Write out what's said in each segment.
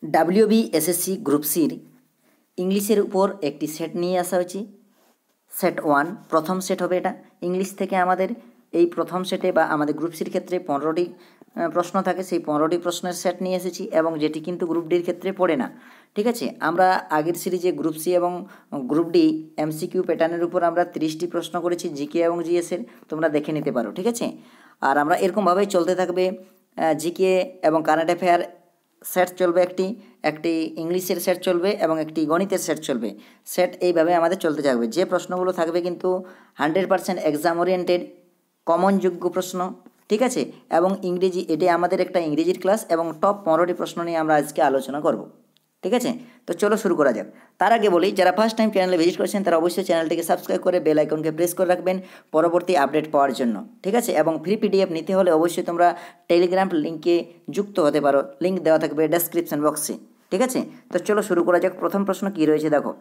WBSSC group সির ইংলিশের উপর একটি সেট নিয়ে আসা হয়েছে। সেট 1 প্রথম সেট হবে এটা। ইংলিশ থেকে আমাদের এই প্রথম সেটে বা আমাদের গ্রুপ সির ক্ষেত্রে 15টি প্রশ্ন থাকে, সেই 15টি প্রশ্নের সেট নিয়ে এসেছি এবং যেটি কিন্তু গ্রুপ ডির ক্ষেত্রে পড়ে না। ঠিক আছে, আমরা আগের সিরিজে গ্রুপ সি এবং গ্রুপ ডি MCQ প্যাটার্নের উপর আমরা 30টি প্রশ্ন করেছি জিকে এবং জিএসের, তোমরা দেখে নিতে পারো। ঠিক আছে, আর আমরা এরকমভাবেই চলতে থাকবে। জিকে এবং কারেন্ট অ্যাফেয়ার সেট চলবে, একটি ইংলিশের সেট চলবে এবং একটি গণিতের সেট চলবে। সেট এইভাবে আমাদের চলতে থাকবে। যে প্রশ্নগুলো থাকবে কিন্তু 100% এক্সাম ওরিয়েন্টেড, কমন যোগ্য প্রশ্ন। ঠিক আছে, এবং ইংরেজি, এটাই আমাদের একটা ইংরেজির ক্লাস এবং টপ 15টি প্রশ্ন নিয়ে আমরা আজকে আলোচনা করব। ঠিক আছে, তো চলো শুরু করা যাক। তার আগে বলি, যারা ফার্স্ট টাইম চ্যানেলে ভিজিট করেছেন তারা অবশ্যই চ্যানেলটিকে সাবস্ক্রাইব করে বেল আইকনকে প্রেস করে রাখবেন পরবর্তী আপডেট পাওয়ার জন্য। ঠিক আছে, এবং ফ্রি PDF নিতে হলে অবশ্যই তোমরা টেলিগ্রাম লিঙ্কে যুক্ত হতে পারো, লিঙ্ক দেওয়া থাকবে ডেসক্রিপশন বক্সে। ঠিক আছে, তো চলো শুরু করা যাক। প্রথম প্রশ্ন কী রয়েছে দেখো।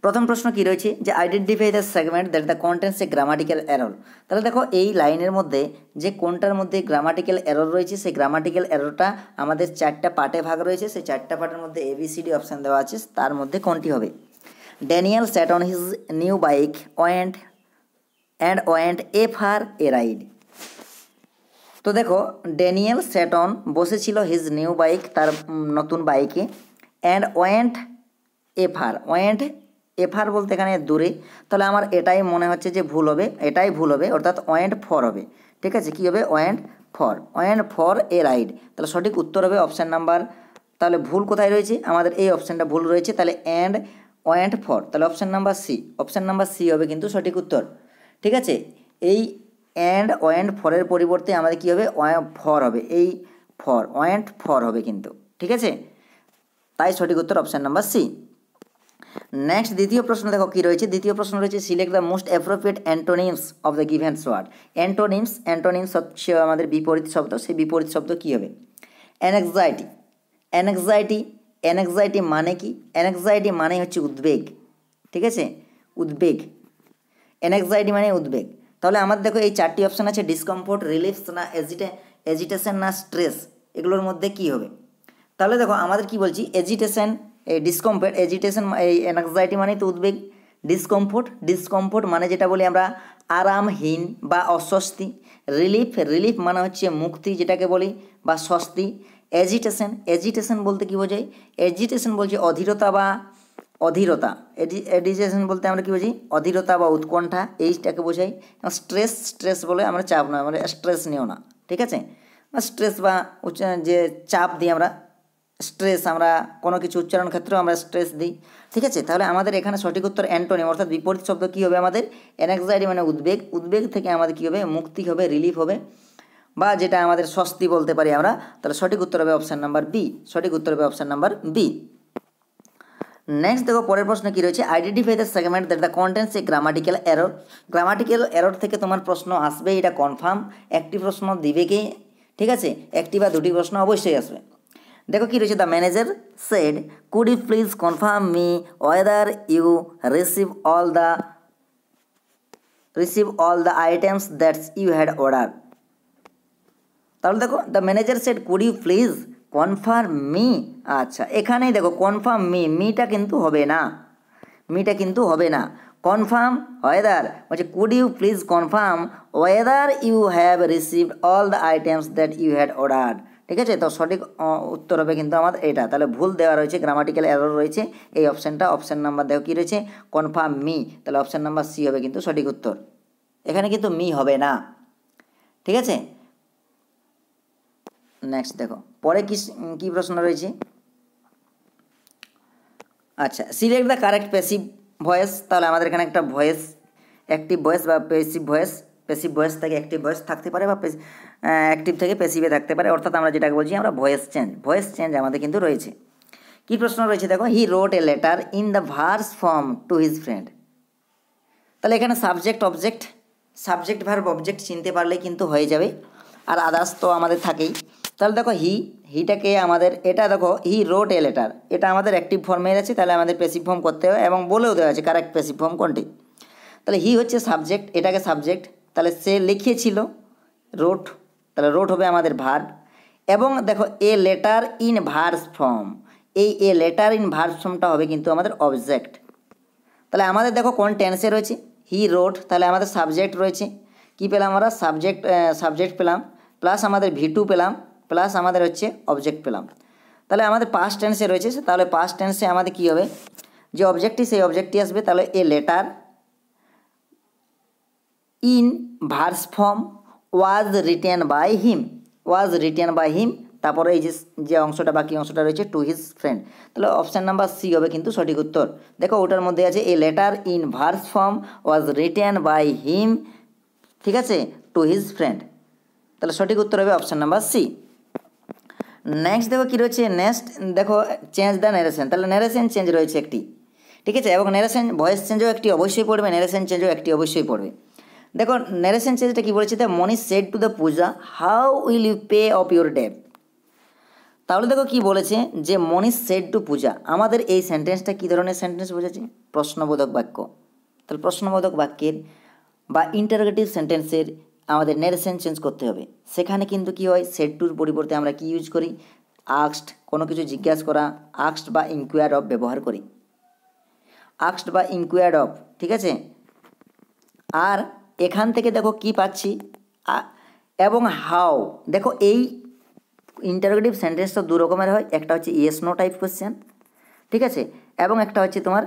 প্রথম প্রশ্ন কী রয়েছে যে identify the segment that the contents A grammatical error. তাহলে দেখো এই লাইনের মধ্যে যে কোনটার মধ্যে গ্রামাটিক্যাল এরর রয়েছে, সেই গ্রামাটিক্যাল এররটা আমাদের 4টা পার্টে ভাগ রয়েছে। সেই 4টা পার্টের মধ্যে ABCD অপশান দেওয়া আছে, তার মধ্যে কোনটি হবে? Daniel sat on his new bike went a far a ride. তো দেখো, ড্যানিয়েল স্যাট অন বসেছিল হিজ নিউ বাইক, তার নতুন বাইকে, অ্যান্ড ওয়েন্ট এফার বলতে এখানে দূরে, তাহলে আমার এটাই মনে হচ্ছে যে ভুল হবে, এটাই ভুল হবে, অর্থাৎ ওয়েন্ট ফর হবে। ঠিক আছে, কী হবে? Went for a ride. তাহলে সঠিক উত্তর হবে অপশান নাম্বার, তাহলে ভুল কোথায় রয়েছে? আমাদের এই অপশানটা ভুল রয়েছে, তাহলে অ্যান্ড ওয়েন্ট ফর, তাহলে অপশান নাম্বার সি হবে কিন্তু সঠিক উত্তর। ঠিক আছে, এই অ্যান্ড ওয়েন্ট ফরের পরিবর্তে আমাদের কী হবে? ফর হবে, এই ওয়েন্ট ফর হবে কিন্তু। ঠিক আছে, তাই সঠিক উত্তর অপশান নাম্বার সি। নেক্সট দ্বিতীয় প্রশ্ন দেখো কী রয়েছে। দ্বিতীয় প্রশ্ন রয়েছে select the most appropriate antonyms of the given word. Antonyms হচ্ছে আমাদের বিপরীত শব্দ, সেই বিপরীত শব্দ কী হবে? অ্যাংজাইটি মানে কি? অ্যাংজাইটি মানে হচ্ছে উদ্বেগ। ঠিক আছে, উদ্বেগ, অ্যাংজাইটি মানে উদ্বেগ। তাহলে আমাদের দেখো এই 4টি অপশান আছে, ডিসকমফোর্ট, রিলিফ না এজিটেশন না স্ট্রেস, এগুলোর মধ্যে কী হবে? তাহলে দেখো আমাদের কি বলছি, এজিটেশন, এই অ্যাংজাইটি মানে তো উদ্বেগ। ডিসকমফোর্ট মানে যেটা বলি আমরা আরামহীন বা অস্বস্তি। রিলিফ মানে হচ্ছে মুক্তি যেটাকে বলি বা স্বস্তি। এজিটেশন বলতে কি বোঝায়? এজিটেশন বলছে অধীরতা। এজিটেশন বলতে আমরা কি বুঝি? অধীরতা বা উৎকণ্ঠা, এইটাকে বোঝাই। স্ট্রেস বলে আমরা চাপ নয়, আমরা স্ট্রেস নিও না। ঠিক আছে, স্ট্রেস বা যে চাপ দিই আমরা, স্ট্রেস, আমরা কোনো কিছু উচ্চারণ ক্ষেত্রেও আমরা স্ট্রেস দিই। ঠিক আছে, তাহলে আমাদের এখানে সঠিক উত্তর অ্যান্টোনিম, অর্থাৎ বিপরীত শব্দ কী হবে আমাদের? অ্যাংজাইটি মানে উদ্বেগ থেকে আমাদের কী হবে? মুক্তি হবে, রিলিফ হবে, বা যেটা আমাদের স্বস্তি বলতে পারি আমরা। তাহলে সঠিক উত্তর হবে অপশান নাম্বার বি। নেক্সট দেখো পরের প্রশ্ন কী রয়েছে, identify the segment that the contents A grammatical error. Grammatical error থেকে তোমার প্রশ্ন আসবে, এটা কনফার্ম। একটি প্রশ্ন দিবে কি? ঠিক আছে, একটি বা দুটি প্রশ্ন অবশ্যই আসবে। দেখো কী রয়েছে, the manager said could you please confirm me whether you receive all the items that's you had order. তাহলে দেখো the manager said could you please confirm me. আচ্ছা, এখানেই দেখো কনফার্ম মিটা কিন্তু হবে না, কনফার্ম ওয়েদার বলছে could you please confirm whether you have received all the items that you had order. ঠিক আছে, তো সঠিক উত্তর হবে কিন্তু আমাদের এটা। তাহলে ভুল দেওয়া রয়েছে, গ্রামাটিক্যাল এরর রয়েছে এই অপশানটা। অপশান নাম্বার দেখো কী রয়েছে? কনফার্ম মি, তাহলে অপশান নাম্বার সি হবে কিন্তু সঠিক উত্তর। এখানে কিন্তু মি হবে না। ঠিক আছে, নেক্সট দেখো পরে কি প্রশ্ন রয়েছে। আচ্ছা, select the correct passive voice. তাহলে আমাদের এখানে একটা ভয়েস, অ্যাক্টিভ ভয়েস বা প্যাসিভ ভয়েস থেকে অ্যাক্টিভ ভয়েস থাকতে পারে, বা অ্যাক্টিভ থেকে প্যাসিভে থাকতে পারে, অর্থাৎ আমরা যেটাকে বলছি আমরা ভয়েস চেঞ্জ আমাদের কিন্তু রয়েছে। কি প্রশ্ন রয়েছে দেখো, he wrote a letter in the verse form to his friend. তাহলে এখানে সাবজেক্ট ভার্ব অবজেক্ট চিনতে পারলে কিন্তু হয়ে যাবে, আর আদার্স তো আমাদের থাকেই। তাহলে দেখো হিটাকে আমাদের, এটা দেখো হি রোট এ লেটার, এটা আমাদের অ্যাক্টিভ ফর্মে আছে, তাহলে আমাদের প্যাসিভ ফর্ম করতে হবে এবং বলেও দেওয়া আছে কারেক্ট প্যাসিভ ফর্ম কোনটি। তাহলে হি হচ্ছে সাবজেক্ট, এটাকে সাবজেক্ট, তাহলে সে লিখিয়েছিল রোট, তাহলে রোট হবে আমাদের ভার্ব। এবং দেখো এ লেটার ইন ভার্স ফর্ম, এই এ লেটার ইন ভার্স ফর্মটা হবে কিন্তু আমাদের অবজেক্ট। তাহলে আমাদের দেখো কোন টেন্সে রয়েছে, হি রোড, তাহলে আমাদের সাবজেক্ট রয়েছে, কি পেলাম আমরা, সাবজেক্ট পেলাম, প্লাস আমাদের ভি2 পেলাম, প্লাস আমাদের হচ্ছে অবজেক্ট পেলাম। তাহলে আমাদের পাস্ট টেন্সে রয়েছে, তাহলে পাস্ট টেন্সে আমাদের কি হবে, যে অবজেক্টটি সেই অবজেক্টটি আসবে। তাহলে a letter in verse form was written by him, তারপরে এই যে অংশটা বাকি অংশটা রয়েছে টু হিজ ফ্রেন্ড, তাহলে অপশান নাম্বার সি হবে কিন্তু সঠিক উত্তর। দেখো ওটার মধ্যে আছে a letter in verse form was written by him, ঠিক আছে, টু হিজ ফ্রেন্ড, তাহলে সঠিক উত্তর হবে অপশান নাম্বার সি। নেক্সট দেখো কী রয়েছে, নেক্সট দেখো চেঞ্জ দ্য ন্যারেশন, তাহলে ন্যারেশন চেঞ্জ রয়েছে একটি, ঠিক আছে, এবং ন্যারেশন ভয়েস চেঞ্জও একটি অবশ্যই পড়বে, ন্যারেশন চেঞ্জও একটি অবশ্যই পড়বে। দেখো ন্যারেশন চেঞ্জটা কী বলেছে, the Manish said to the Puja how will you pay off your debt. তাহলে দেখো কি বলেছে, যে মনীষ সেড টু পূজা, আমাদের এই সেন্টেন্সটা কী ধরনের সেন্টেন্স বোঝাচ্ছে, প্রশ্নবোধক বাক্য। তাহলে প্রশ্নবোধক বাক্যের বা ইন্টারোগেটিভ সেন্টেন্সের আমাদের ন্যারেশন চেঞ্জ করতে হবে। সেখানে কিন্তু কি হয়, সেড টুর পরিবর্তে আমরা কি ইউজ করি, আস্কড, কোনো কিছু জিজ্ঞাসা করা, আস্কড বা ইনকোয়ার অফ ব্যবহার করি, আস্কড বা ইনকোয়ার্ড অফ, ঠিক আছে। আর এখান থেকে দেখো কি পাচ্ছি, এবং হাউ, দেখো এই ইন্টারোগেটিভ সেন্টেন্সটা দু রকমের হয়, একটা হচ্ছে ইয়েস নো টাইপ কোশ্চেন, ঠিক আছে, এবং একটা হচ্ছে তোমার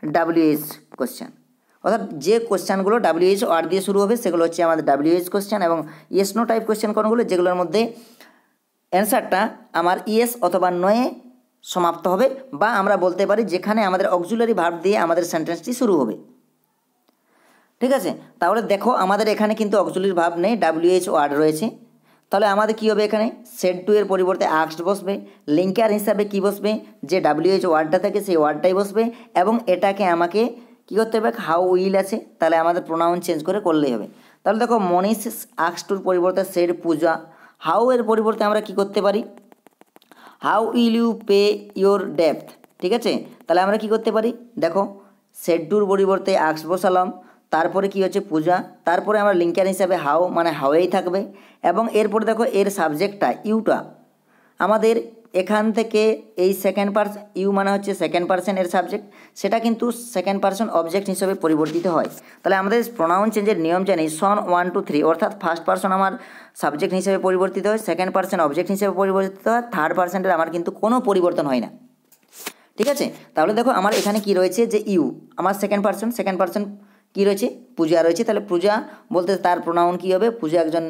ডাব্লিউএইচ কোশ্চেন, অর্থাৎ যে কোশ্চেনগুলো ডাব্লিউএইচ ওয়ার্ড দিয়ে শুরু হবে সেগুলো হচ্ছে আমাদের ডাব্লিউএইচ কোশ্চেন, এবং ইয়েস নো টাইপ কোশ্চেন কোনগুলো, যেগুলোর মধ্যে অ্যান্সারটা আমার ইয়েস অথবা নয়ে সমাপ্ত হবে, বা আমরা বলতে পারি যেখানে আমাদের অক্সিলারি ভার্ব দিয়ে আমাদের সেন্টেন্সটি শুরু হবে, ঠিক আছে। তাহলে দেখো আমাদের এখানে কিন্তু অক্সিলারি ভার্ব নেই, ডাব্লিউএইচ ওয়ার্ড রয়েছে, তাহলে আমাদের কী হবে, এখানে সেড টু এর পরিবর্তে আস্কড বসবে, লিঙ্কার হিসাবে কি বসবে, যে ডাব্লিউএইচ ওয়ার্ডটা থাকে সেই ওয়ার্ডটাই বসবে, এবং এটাকে আমাকে কী করতে হবে, হাউ উইল আছে, তাহলে আমাদের প্রোনাউন চেঞ্জ করে করলেই হবে। তাহলে দেখো মনীষ আস্কড টুর পরিবর্তে সেড পূজা, হাউ এর পরিবর্তে আমরা কি করতে পারি, how will you pay your depth, ঠিক আছে, তাহলে আমরা কি করতে পারি, দেখো সেড টুর পরিবর্তে আস্কড বসালাম, তারপরে কি হচ্ছে পূজা, তারপরে আমরা লিঙ্কার হিসাবে হাউ, মানে হাওয়েই থাকবে, এবং এরপর দেখো এর সাবজেক্টটা ইউটা আমাদের এখান থেকে এই সেকেন্ড পার্সন, ইউ মানে হচ্ছে সেকেন্ড পার্সন এর সাবজেক্ট, সেটা কিন্তু সেকেন্ড পার্সন অবজেক্ট হিসেবে পরিবর্তিত হয়। তাহলে আমাদের প্রোনাউন চেঞ্জের নিয়ম জানি, সন 1 2 3, অর্থাৎ ফার্স্ট পার্সন আমার সাবজেক্ট হিসেবে পরিবর্তিত হয়, সেকেন্ড পার্সন অবজেক্ট হিসেবে পরিবর্তিত হয়, থার্ড পার্সনের আমার কিন্তু কোনো পরিবর্তন হয় না, ঠিক আছে। তাহলে দেখো আমার এখানে কি রয়েছে, যে ইউ আমার সেকেন্ড পার্সন কি রয়েছে, পূজা রয়েছে, তাহলে পূজা বলতে তার প্রোনাউন কি হবে, পূজা একজন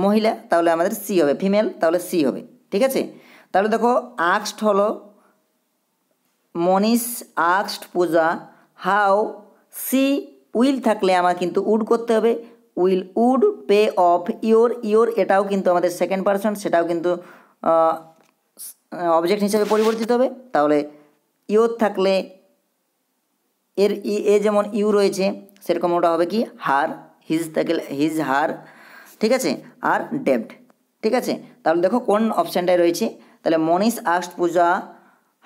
মহিলা, তাহলে আমাদের সি হবে, ফিমেল, তাহলে সি হবে, ঠিক আছে। তাহলে দেখো আস্কড হলো Manish asked Puja how, she will থাকলে আমার কিন্তু উড করতে হবে, উড পে অফ ইয়োর এটাও কিন্তু আমাদের সেকেন্ড পার্সন, সেটাও কিন্তু অবজেক্ট হিসেবে পরিবর্তিত হবে, তাহলে ইয়োর থাকলে এর এ যেমন ইউ রয়েছে সেরকম ওটা হবে কি হার, হিজ থাকলে হিজ হার, ঠিক আছে, আর ডেপ্ট, ঠিক আছে। তাহলে দেখো কোন অপশানটায় রয়েছে, তাহলে Manish asked Puja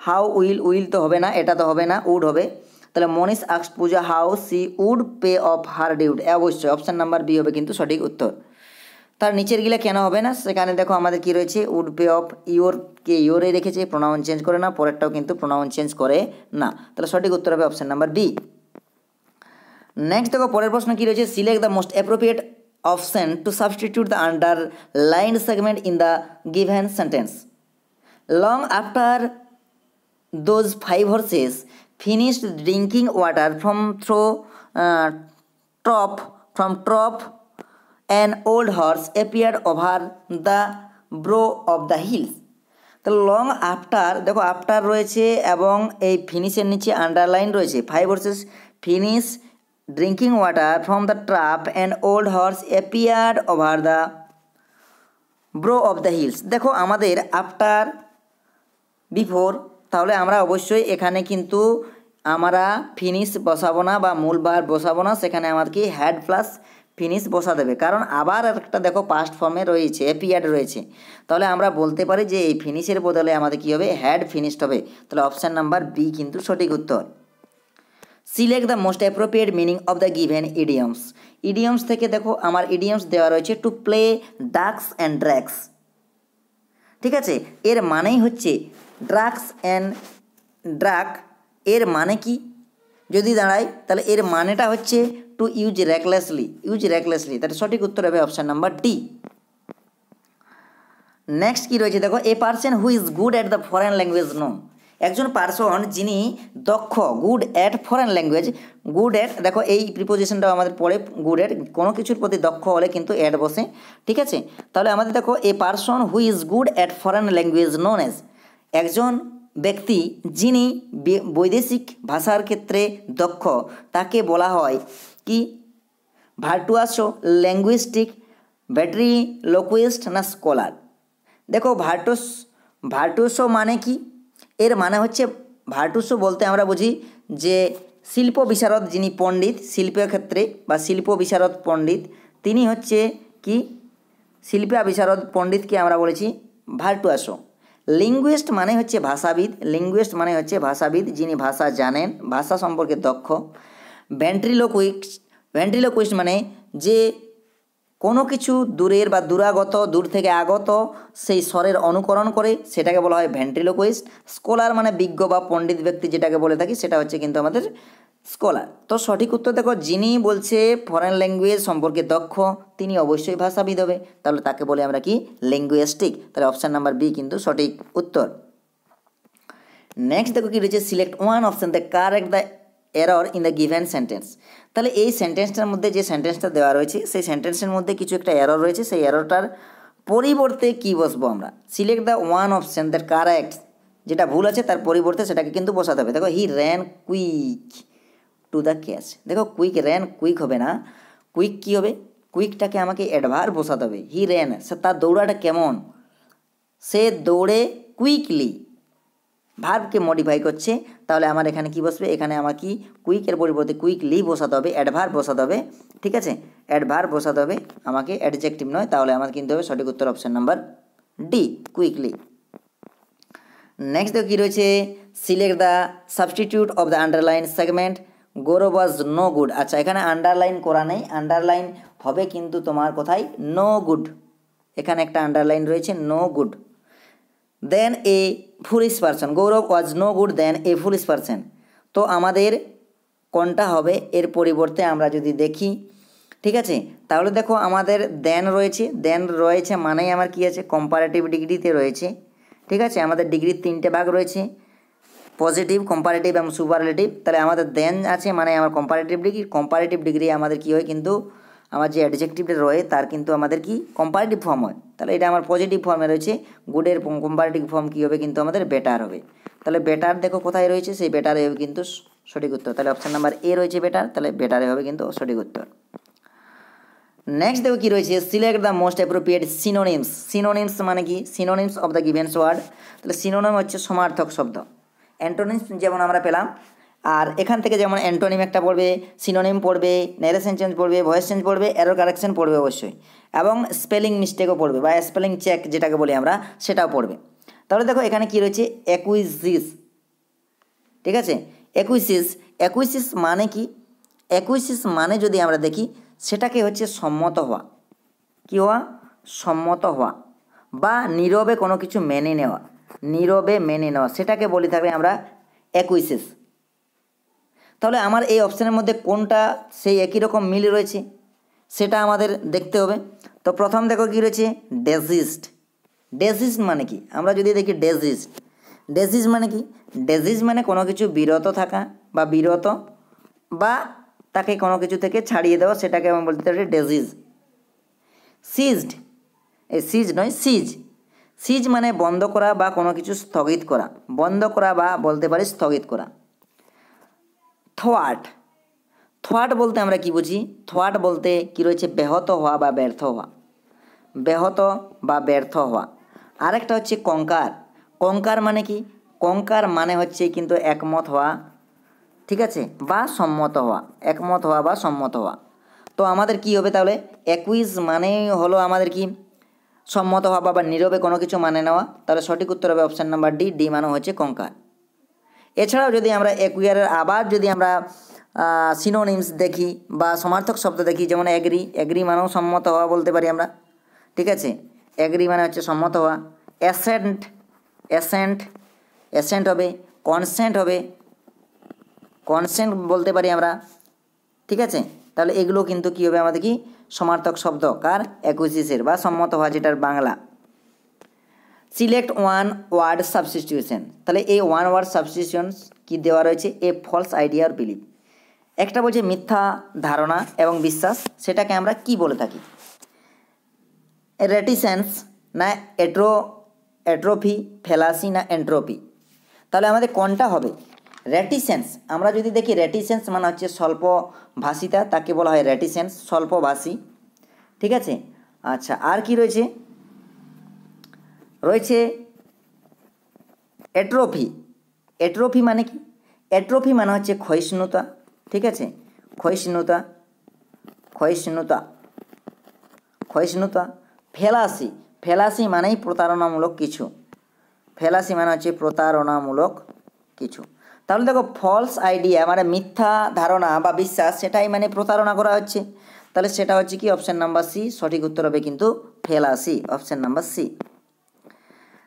how will তো হবে না, এটা তো হবে না, উড হবে, তাহলে Manish asked Puja how she would pay off her duty, অবশ্যই অপশান নাম্বার বি হবে কিন্তু সঠিক উত্তর। তার নিচের গিলা কেন হবে না, সেখানে দেখো আমাদের কি রয়েছে, উড পে অফ ইয়োরকে ইয়োরে রেখেছে, প্রোনাউন চেঞ্জ করে না, পরেরটাও কিন্তু প্রোনাউন চেঞ্জ করে না, তাহলে সঠিক উত্তর হবে অপশান নাম্বার বি। নেক্সট দেখো পরের প্রশ্ন কি রয়েছে, select the most appropriate option to substitute the underlined segment in the given sentence. Long after those 5 horses finished drinking water from trough, an old horse appeared over the brow of the hills. তো long after, দেখো after রয়েছে এবং এই ফিনিশের নিচে underline রয়েছে, 5 horses finish drinking water from the trap, an old horse appeared over the bro of the hills. দেখো আমাদের after before, তাহলে আমরা অবশ্যই এখানে কিন্তু আমরা ফিনিশ বসাবো না বা মূল ভার্ব বসাবো না, সেখানে আমাদেরকে হ্যাড প্লাস ফিনিশ বসা দেবে, কারণ আবার একটা দেখো পাস্ট ফর্মে রয়েছে, অ্যাপিয়ার্ড রয়েছে, তাহলে আমরা বলতে পারি যে এই ফিনিশের বদলে আমাদের কী হবে, হ্যাড ফিনিশড হবে, তাহলে অপশান নাম্বার বি কিন্তু সঠিক উত্তর। Select the most appropriate meaning of the given idioms. Idioms থেকে দেখো আমার ইডিয়মস দেওয়া রয়েছে, টু প্লে ডাকস অ্যান্ড ড্র্যাগস, ঠিক আছে, এর মানেই হচ্ছে ড্রাগস অ্যান্ড ড্রাগ, এর মানে কি যদি দাঁড়ায় তাহলে এর মানেটা হচ্ছে টু ইউজ রেকলেসলি, তাহলে সঠিক উত্তর হবে অপশান নাম্বার ডি। নেক্সট কি রয়েছে দেখো, a person who is good at the foreign language no, একজন পার্সন যিনি দক্ষ, good at foreign language, good at, দেখো এই প্রিপোজিশনটাও আমাদের পড়ে, গুড অ্যাট কোনো কিছুর প্রতি দক্ষ হলে কিন্তু অ্যাড বসে, ঠিক আছে। তাহলে আমাদের দেখো a person who is good at foreign language known as, একজন ব্যক্তি যিনি বৈদেশিক ভাষার ক্ষেত্রে দক্ষ তাকে বলা হয় কি, ভার্টুয়াসো, ল্যাঙ্গুইস্টিক, ভেট্রিলোকুইস্ট না স্কলার। দেখো ভার্টুসো মানে কি, এর মানে হচ্ছে ভার্টুসো বলতে আমরা বুঝি যে শিল্প বিশারদ, যিনি পণ্ডিত শিল্পের ক্ষেত্রে বা শিল্প বিশারদ পণ্ডিত, তিনি হচ্ছে কি শিল্পা বিশারদ পণ্ডিতকে আমরা বলেছি ভার্টুয়াসো। লিঙ্গুইস্ট মানে হচ্ছে ভাষাবিদ, যিনি ভাষা জানেন, ভাষা সম্পর্কে দক্ষ। ভেন্ট্রিলোকুইস্ট মানে যে কোনো কিছু দূরের বা দূর থেকে আগত সেই স্বরের অনুকরণ করে, সেটাকে বলা হয় ভেন্ট্রিলোকুইস্ট। স্কলার মানে বিজ্ঞ বা পণ্ডিত ব্যক্তি যেটাকে বলে থাকি, সেটা হচ্ছে কিন্তু আমাদের স্কলার। তো সঠিক উত্তর দেখো, যিনি বলছে ফরেন ল্যাঙ্গুয়েজ সম্পর্কে দক্ষ তিনি অবশ্যই ভাষাবিদ হবে, তাহলে তাকে বলে আমরা কি লিঙ্গুইস্টিক, তাহলে অপশান নাম্বার বি কিন্তু সঠিক উত্তর। নেক্সট দেখো কি রয়েছে, select one option the correct the error in the given sentence. তাহলে এই সেন্টেন্সটার মধ্যে যে সেন্টেন্সটা দেওয়া রয়েছে সেই সেন্টেন্সের মধ্যে কিছু একটা এরর রয়েছে, সেই এররটার পরিবর্তে কি বসবো আমরা, select the one option that correct, যেটা ভুল আছে তার পরিবর্তে সেটাকে কিন্তু বসাতে হবে। দেখো he ran quick to the catch, দেখো কুইক র্যান কুইক হবে না, কুইক কী হবে, কুইকটাকে আমাকে অ্যাডভার্ব বসাতে হবে। হি র্যান, সে তার দৌড়াটা কেমন, সে দৌড়ে কুইকলি, ভার্বকে মডিফাই করছে, তাহলে আমার এখানে কি বসবে, এখানে আমার কি কুইকের পরিবর্তে কুইকলি বসাতে হবে, অ্যাডভার্ব বসাতে হবে, ঠিক আছে, অ্যাডভার্ব বসাতে হবে আমাকে, অ্যাডজেক্টিভ নয়, তাহলে আমার কিন্তু হবে সঠিক উত্তর option number D, quickly. Next কী রয়েছে, select the substitute of the underline segment, Gaurav was no good. আচ্ছা এখানে আন্ডারলাইন করা নেই, আন্ডারলাইন হবে কিন্তু তোমার কোথায়, নো গুড, এখানে একটা আন্ডারলাইন রয়েছে no good. Then a foolish person, Gaurav was no good then a foolish person, তো আমাদের কোনটা হবে এর পরিবর্তে আমরা যদি দেখি, ঠিক আছে, তাহলে দেখো আমাদের দেন রয়েছে মানেই আমার কি আছে, কম্পারেটিভ ডিগ্রিতে রয়েছে, ঠিক আছে, আমাদের ডিগ্রির 3টে ভাগ রয়েছে, পজিটিভ, কম্পারেটিভ এবং সুপারলেটিভ, তাহলে আমাদের দেন আছে মানে আমার কম্পারেটিভ ডিগ্রি আমাদের কি হয় কিন্তু আমার যে অ্যাডজেক্টিভটা রয়েছে তার কিন্তু আমাদের কি কম্পারেটিভ ফর্ম হয়, তাহলে এটা আমার পজিটিভ ফর্মে রয়েছে, গুডের কম্পারেটিভ ফর্ম কী হবে কিন্তু আমাদের বেটার হবে, তাহলে বেটার দেখো কোথায় রয়েছে, সেই বেটারে হবে কিন্তু সঠিক উত্তর, তাহলে অপশান নাম্বার এ রয়েছে বেটার, তাহলে বেটারে হবে কিন্তু সঠিক উত্তর। নেক্সট দেখো কী রয়েছে, select the most appropriate synonyms মানে কি, synonyms of the given word, তাহলে সিনোনিম হচ্ছে সমার্থক শব্দ, অ্যান্টোনিমস যেমন আমরা পেলাম, আর এখান থেকে যেমন অ্যান্টোনিম একটা পড়বে, সিনোনিম পড়বে, ন্যারেশন চেঞ্জ পড়বে, ভয়েস চেঞ্জ পড়বে, এরর কারেকশন পড়বে অবশ্যই, এবং স্পেলিং মিস্টেকও পড়বে বা স্পেলিং চেক যেটাকে বলি আমরা সেটাও পড়বে। তাহলে দেখো এখানে কি রয়েছে, অ্যাকুইজিস, ঠিক আছে, অ্যাকুইসিস মানে কি, অ্যাকুইসিস মানে যদি আমরা দেখি সেটাকে হচ্ছে সম্মত হওয়া, কী হওয়া, সম্মত হওয়া বা নীরবে কোনো কিছু মেনে নেওয়া, সেটাকে বলি থাকবে আমরা অ্যাকুইসিস। তাহলে আমার এই অপশানের মধ্যে কোনটা সেই একই রকম মিল রয়েছে সেটা আমাদের দেখতে হবে। তো প্রথম দেখো কী রয়েছে, ডেজিস্ট মানে কি, আমরা যদি দেখি ডেজিস্ট মানে কি, ডেজিস্ট মানে কোনো কিছু বিরত থাকা বা বা তাকে কোনো কিছু থেকে ছাড়িয়ে দেওয়া, সেটাকে আমি বলতে পারি ডেজিজ। সিজ মানে বন্ধ করা বা কোনো কিছু স্থগিত করা, বা বলতে পারি স্থগিত করা। থোয়াট বলতে আমরা কি বুঝি, থোয়াট বলতে কি রয়েছে, ব্যাহত হওয়া বা ব্যর্থ হওয়া। আরেকটা হচ্ছে কঙ্কার মানে কি, কঙ্কার মানে হচ্ছে কিন্তু একমত হওয়া, ঠিক আছে, বা সম্মত হওয়া, তো আমাদের কি হবে তাহলে, অ্যাকুইজ মানে হলো আমাদের কি সম্মত হওয়া বা নীরবে কোনো কিছু মানে নেওয়া, তাহলে সঠিক উত্তর হবে অপশান নাম্বার ডি মানে হচ্ছে কঙ্কার। এছাড়াও যদি আমরা অ্যাকুয়ারের আবার যদি আমরা সিনোনিমস দেখি বা সমার্থক শব্দ দেখি, যেমন অ্যাগ্রি মানেও সম্মত হওয়া বলতে পারি আমরা, ঠিক আছে, অ্যাগ্রি মানে হচ্ছে সম্মত হওয়া, অ্যাসেন্ট অ্যাসেন্ট অ্যাসেন্ট হবে, কনসেন্ট হবে, কনসেন্ট বলতে পারি আমরা, ঠিক আছে। তাহলে এগুলো কিন্তু কী হবে আমাদের কি সমার্থক শব্দ কার অ্যাকুইজিসের বা সম্মত হওয়া, যেটার Bangla. Select one word substitution, তাহলে এই ওয়ান ওয়ার্ড সাবস্টিটিউশন কি দেওয়া রয়েছে, a false idea or belief. একটা বলছে মিথ্যা ধারণা এবং বিশ্বাস, সেটাকে আমরা কি বলে থাকি, রেটিসেন্স না অ্যাট্রোফি, ফ্যালাসি না এন্ট্রোপি। তাহলে আমাদের কোনটা হবে, রেটিসেন্স। আমরা যদি দেখি রেটিসেন্স মানে হচ্ছে স্বল্পভাষিতা, তাকে বলা হয় রেটিসেন্স, স্বল্পভাষী, ঠিক আছে। আচ্ছা, আর কি রয়েছে, রয়েছে অ্যাট্রোফি। অ্যাট্রোফি মানে কি, অ্যাট্রোফি মানে হচ্ছে ক্ষয়িষ্ণুতা, ঠিক আছে, ক্ষয়িষ্ণুতা, ক্ষয়িষ্ণুতা, ক্ষয়িষ্ণুতা। ফ্যালাসি, ফ্যালাসি মানেই প্রতারণামূলক কিছু, ফ্যালাসি মানে হচ্ছে প্রতারণামূলক কিছু। তাহলে দেখো ফলস আইডিয়া মানে মিথ্যা ধারণা বা বিশ্বাস, সেটাই মানে প্রতারণা করা হচ্ছে, তাহলে সেটা হচ্ছে কি অপশান নাম্বার সি, সঠিক উত্তর হবে কিন্তু fallacy, option number C.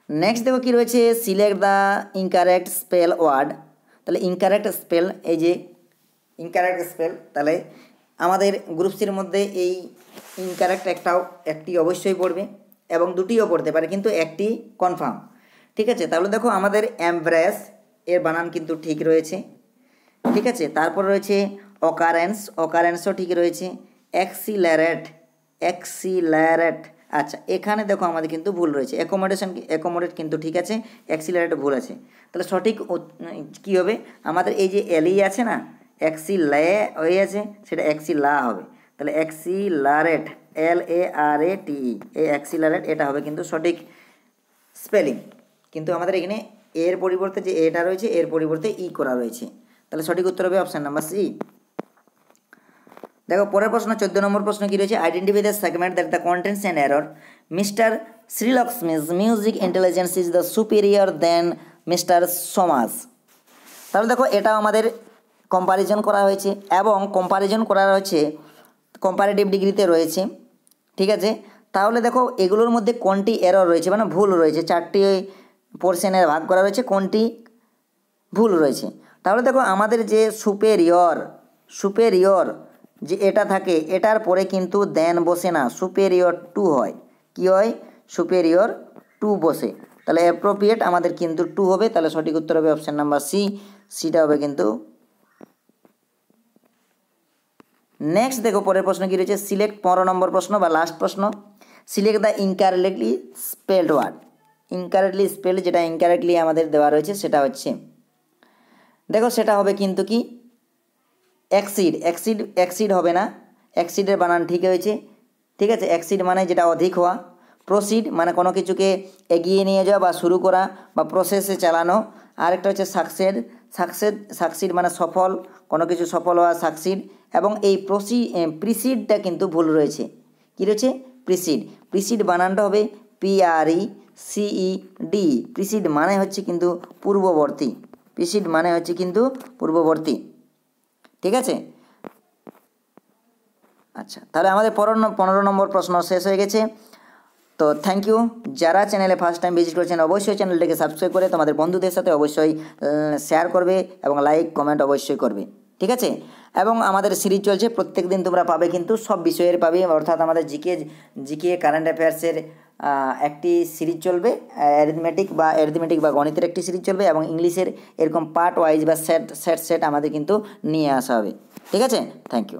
Next দেখো কি রয়েছে, select the incorrect spell word. তাহলে ইনকারেক্ট স্পেল, এই যে ইনকারেক্ট স্পেল, তাহলে আমাদের গ্রুপ সির মধ্যে এই ইনকারেক্ট একটি অবশ্যই পড়বে এবং দুটিও পড়তে পারে, কিন্তু একটি কনফার্ম, ঠিক আছে। তাহলে দেখো আমাদের এমব্রেস এর বানান কিন্তু ঠিক রয়েছে, ঠিক আছে। তারপর রয়েছে অকারেন্স, অকারেন্সও ঠিক রয়েছে। অ্যাক্সিলারেট, অ্যাক্সিলারেট, আচ্ছা এখানে দেখো আমাদের কিন্তু ভুল রয়েছে, অ্যাকোমোডেট কিন্তু ঠিক আছে, অ্যাক্সিলারেট ভুল আছে। তাহলে সঠিক কী হবে, আমাদের এই যে এলই আছে না, অ্যাক্সিলে হয়ে আছে, সেটা অ্যাক্সিলা হবে। তাহলে অ্যাক্সিলারেট, LARATE, এই অ্যাক্সিলারেট, এটা হবে কিন্তু সঠিক স্পেলিং। কিন্তু আমাদের এখানে এর পরিবর্তে যে এটা রয়েছে, এর পরিবর্তে ই করা রয়েছে, তাহলে সঠিক উত্তর হবে অপশান নাম্বার সি। দেখো পরের প্রশ্ন 14 নম্বর প্রশ্ন কি রয়েছে, identify the segment that the contents an error, mister Srilakshmi's music intelligence is the superior than mister Soma's. তাহলে দেখো এটাও আমাদের কম্পারিজন করা হয়েছে এবং কম্পারিজন করা হয়েছে কম্পারেটিভ ডিগ্রিতে রয়েছে, ঠিক আছে। তাহলে দেখো এগুলোর মধ্যে কোনটি এরর রয়েছে মানে ভুল রয়েছে, 4টি পোর্শনে ভাগ করা রয়েছে, কোনটি ভুল রয়েছে। তাহলে দেখো আমাদের যে সুপেরিয়র যে এটা থাকে, এটার পরে কিন্তু দেন বসে না, সুপেরিয়র টু হয়, কি হয়, সুপেরিয়র টু বসে, তাহলে অ্যাপ্রোপ্রিয়েট আমাদের কিন্তু টু হবে, তাহলে সঠিক উত্তর হবে অপশান নাম্বার সি, সিটা হবে কিন্তু। নেক্সট দেখো পরের প্রশ্ন কি রয়েছে, সিলেক্ট 15 নম্বর প্রশ্ন বা লাস্ট প্রশ্ন, select the incorrectly spelled word. Incorrectly spelled, যেটা ইনকারেক্টলি আমাদের দেওয়া রয়েছে সেটা হচ্ছে, দেখো সেটা হবে কিন্তু কি অ্যাক্সিড, অ্যাক্সিড হবে না, অ্যাক্সিডের বানান ঠিক হয়েছে, ঠিক আছে। অ্যাক্সিড মানে যেটা অধিক হওয়া, প্রসিড মানে কোনো কিছুকে এগিয়ে নিয়ে যাওয়া বা শুরু করা বা প্রসেসে চালানো, আরেকটা হচ্ছে সাকসিড মানে সফল, কোনো কিছু সফল হওয়া সাকসিড, এবং এই প্রিসিডটা কিন্তু ভুল রয়েছে, কী রয়েছে, প্রিসিড বানানটা হবে PRECED, প্রিসিড মানে হচ্ছে কিন্তু পূর্ববর্তী, প্রিসিড মানে হচ্ছে কিন্তু পূর্ববর্তী, ঠিক আছে। আচ্ছা, তাহলে আমাদের 15 নম্বর প্রশ্ন শেষ হয়ে গেছে। তো থ্যাংক ইউ, যারা চ্যানেলে ফার্স্ট টাইম ভিজিট করেছেন অবশ্যই চ্যানেলটিকে সাবস্ক্রাইব করে তোমাদের বন্ধুদের সাথে অবশ্যই শেয়ার করবে এবং লাইক কমেন্ট অবশ্যই করবে, ঠিক আছে। এবং আমাদের সিরিজ চলছে, প্রত্যেক দিন তোমরা পাবে কিন্তু সব বিষয়ের পাবে, অর্থাৎ আমাদের জিকে কারেন্ট অ্যাফেয়ার্সের একটি সিরিজ চলবে, অ্যারিথমেটিক বা গণিতের একটি সিরিজ চলবে, এবং ইংলিশের এরকম পার্ট ওয়াইজ বা সেট আমাদের কিন্তু নিয়ে আসা হবে, ঠিক আছে। Thank you.